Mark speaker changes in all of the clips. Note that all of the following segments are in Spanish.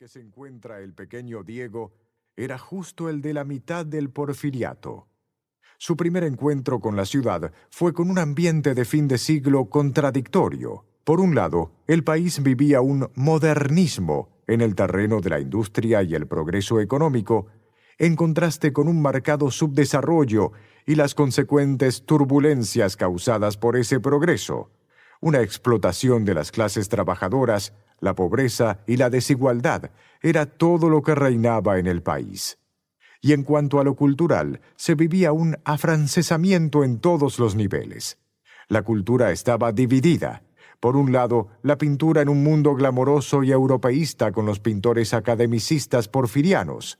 Speaker 1: que se encuentra el pequeño Diego era justo el de la mitad del Porfiriato. Su primer encuentro con la ciudad fue con un ambiente de fin de siglo contradictorio. Por un lado, el país vivía un modernismo en el terreno de la industria y el progreso económico, en contraste con un marcado subdesarrollo y las consecuentes turbulencias causadas por ese progreso. Una explotación de las clases trabajadoras, la pobreza y la desigualdad era todo lo que reinaba en el país. Y en cuanto a lo cultural, se vivía un afrancesamiento en todos los niveles. La cultura estaba dividida. Por un lado, la pintura en un mundo glamoroso y europeísta con los pintores academicistas porfirianos,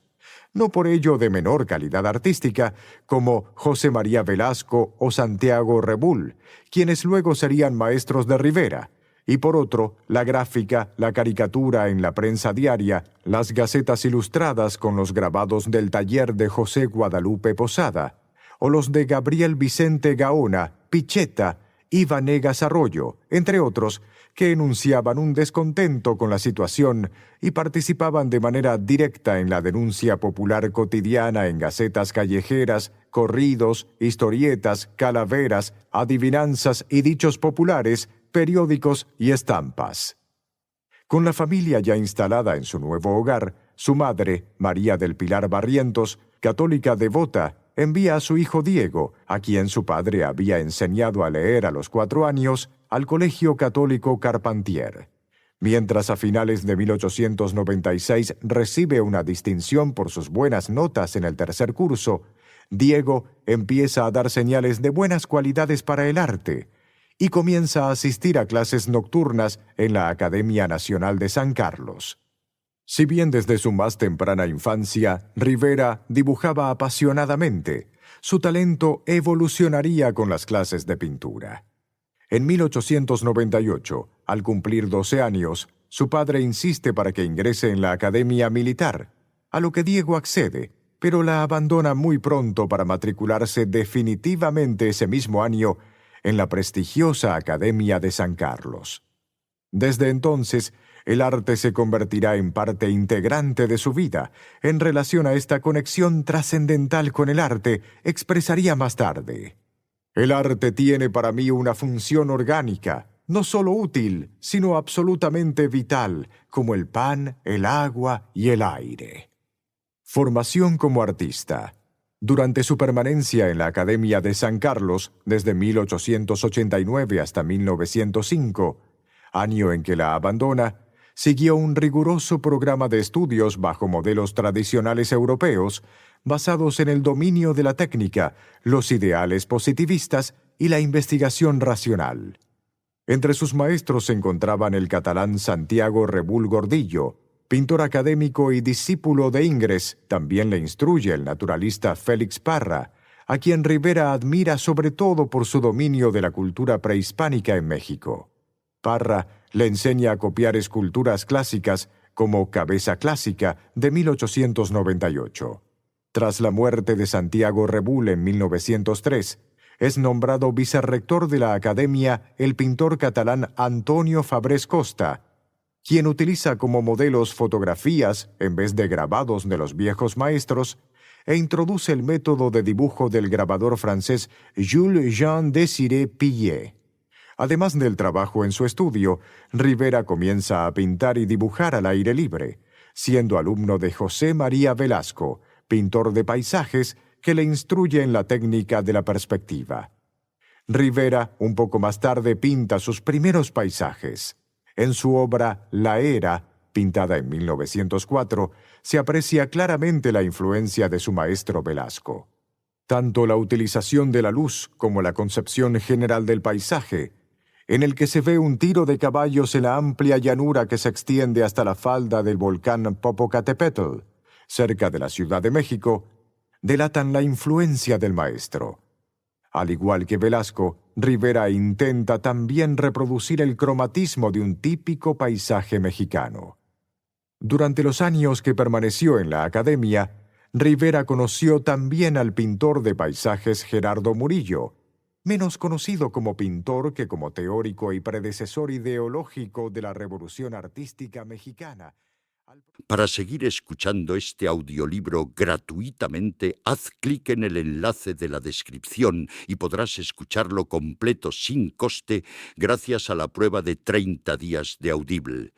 Speaker 1: no por ello de menor calidad artística, como José María Velasco o Santiago Rebull, quienes luego serían maestros de Rivera, y por otro, la gráfica, la caricatura en la prensa diaria, las gacetas ilustradas con los grabados del taller de José Guadalupe Posada, o los de Gabriel Vicente Gaona, Picchetta y Vanegas Arroyo, entre otros, que enunciaban un descontento con la situación y participaban de manera directa en la denuncia popular cotidiana en gacetas callejeras, corridos, historietas, calaveras, adivinanzas y dichos populares, periódicos y estampas. Con la familia ya instalada en su nuevo hogar, su madre, María del Pilar Barrientos, católica devota, envía a su hijo Diego, a quien su padre había enseñado a leer a los 4 años, al Colegio Católico Carpentier. Mientras a finales de 1896 recibe una distinción por sus buenas notas en el tercer curso, Diego empieza a dar señales de buenas cualidades para el arte y comienza a asistir a clases nocturnas en la Academia Nacional de San Carlos. Si bien desde su más temprana infancia, Rivera dibujaba apasionadamente, su talento evolucionaría con las clases de pintura. En 1898, al cumplir 12 años, su padre insiste para que ingrese en la Academia Militar, a lo que Diego accede, pero la abandona muy pronto para matricularse definitivamente ese mismo año en la prestigiosa Academia de San Carlos. Desde entonces, el arte se convertirá en parte integrante de su vida. En relación a esta conexión trascendental con el arte, expresaría más tarde: el arte tiene para mí una función orgánica, no solo útil, sino absolutamente vital, como el pan, el agua y el aire. Formación como artista. Durante su permanencia en la Academia de San Carlos, desde 1889 hasta 1905, año en que la abandona, siguió un riguroso programa de estudios bajo modelos tradicionales europeos, basados en el dominio de la técnica, los ideales positivistas y la investigación racional. Entre sus maestros se encontraban el catalán Santiago Rebull Gordillo, pintor académico y discípulo de Ingres. También le instruye el naturalista Félix Parra, a quien Rivera admira sobre todo por su dominio de la cultura prehispánica en México. Parra le enseña a copiar esculturas clásicas como Cabeza Clásica de 1898. Tras la muerte de Santiago Rebull en 1903, es nombrado vicerrector de la Academia el pintor catalán Antonio Fabrés Costa, quien utiliza como modelos fotografías en vez de grabados de los viejos maestros, e introduce el método de dibujo del grabador francés Jules-Jean Désiré Pillet. Además del trabajo en su estudio, Rivera comienza a pintar y dibujar al aire libre, siendo alumno de José María Velasco, pintor de paisajes, que le instruye en la técnica de la perspectiva. Rivera, un poco más tarde, pinta sus primeros paisajes. En su obra La Era, pintada en 1904, se aprecia claramente la influencia de su maestro Velasco. Tanto la utilización de la luz como la concepción general del paisaje, en el que se ve un tiro de caballos en la amplia llanura que se extiende hasta la falda del volcán Popocatépetl, cerca de la Ciudad de México, delatan la influencia del maestro. Al igual que Velasco, Rivera intenta también reproducir el cromatismo de un típico paisaje mexicano. Durante los años que permaneció en la Academia, Rivera conoció también al pintor de paisajes Gerardo Murillo, menos conocido como pintor que como teórico y predecesor ideológico de la Revolución Artística Mexicana,
Speaker 2: Para seguir escuchando este audiolibro gratuitamente, haz clic en el enlace de la descripción y podrás escucharlo completo sin coste gracias a la prueba de 30 días de Audible.